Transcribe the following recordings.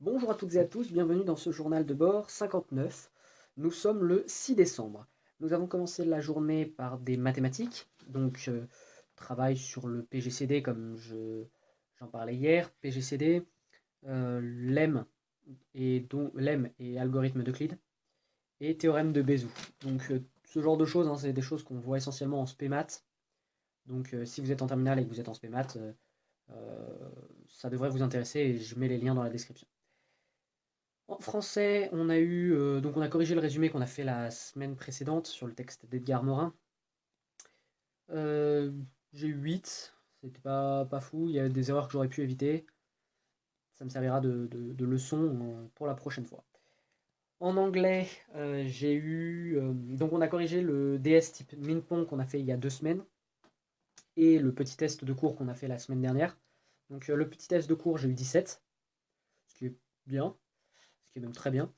Bonjour à toutes et à tous, bienvenue dans ce journal de bord 59. Nous sommes le 6 décembre. Nous avons commencé la journée par des mathématiques, donc travail sur le PGCD comme j'en parlais hier, PGCD, lemme lemme et algorithme d'Euclide, et théorème de Bézout. Donc ce genre de choses, hein, c'est des choses qu'on voit essentiellement en spé maths. Donc si vous êtes en terminale et que vous êtes en spé maths, ça devrait vous intéresser et je mets les liens dans la description. En français, donc on a corrigé le résumé qu'on a fait la semaine précédente sur le texte d'Edgar Morin. Euh, j'ai eu 8, c'était pas fou, il y a des erreurs que j'aurais pu éviter. Ça me servira de leçon pour la prochaine fois. En anglais, donc on a corrigé le DS type Minpong qu'on a fait il y a 2 semaines et le petit test de cours qu'on a fait la semaine dernière. Donc le petit test de cours, j'ai eu 17, ce qui est bien, ce qui est même très bien.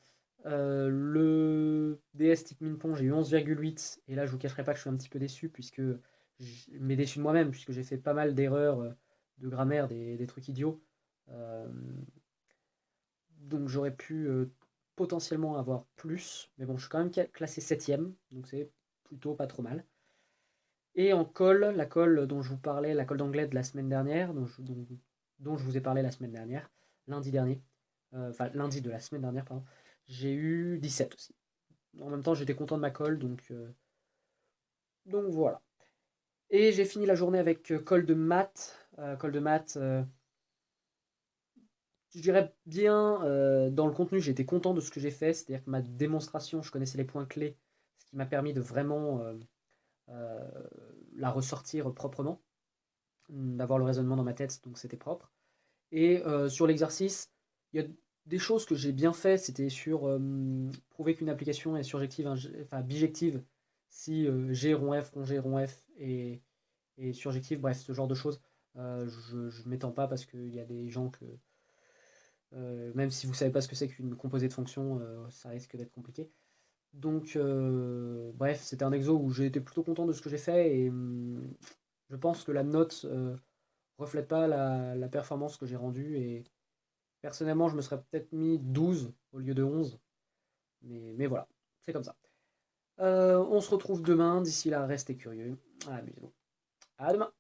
Le DS type Minpong, j'ai eu 11,8 et là je vous cacherai pas que je suis un petit peu déçu puisque je m'ai déçu de moi-même puisque j'ai fait pas mal d'erreurs de grammaire, des trucs idiots. Euh, donc j'aurais pu potentiellement avoir plus, mais bon, je suis quand même classé 7ème, donc c'est plutôt pas trop mal. Et en colle, la colle dont je vous parlais, la colle d'anglais de la semaine dernière, dont je vous ai parlé la semaine dernière, lundi dernier, enfin lundi de la semaine dernière, pardon, j'ai eu 17 aussi. En même temps, j'étais content de ma colle, donc voilà. Et j'ai fini la journée avec colle de maths. Colle de maths, je dirais bien, dans le contenu, j'ai été content de ce que j'ai fait. C'est-à-dire que ma démonstration, je connaissais les points clés, ce qui m'a permis de vraiment euh, la ressortir proprement, d'avoir le raisonnement dans ma tête, donc c'était propre. Et sur l'exercice, il y a des choses que j'ai bien fait, c'était sur prouver qu'une application est surjective, enfin bijective, si G rond F, rond G, rond F et surjective, bref, ce genre de choses. Je ne m'étends pas parce qu'il y a des gens que, même si vous savez pas ce que c'est qu'une composée de fonction, ça risque d'être compliqué. Donc, bref, c'était un exo où j'ai été plutôt content de ce que j'ai fait et je pense que la note reflète pas la performance que j'ai rendue et personnellement, je me serais peut-être mis 12 au lieu de 11. Mais voilà, c'est comme ça. On se retrouve demain. D'ici là, restez curieux. Amusez-vous. À demain.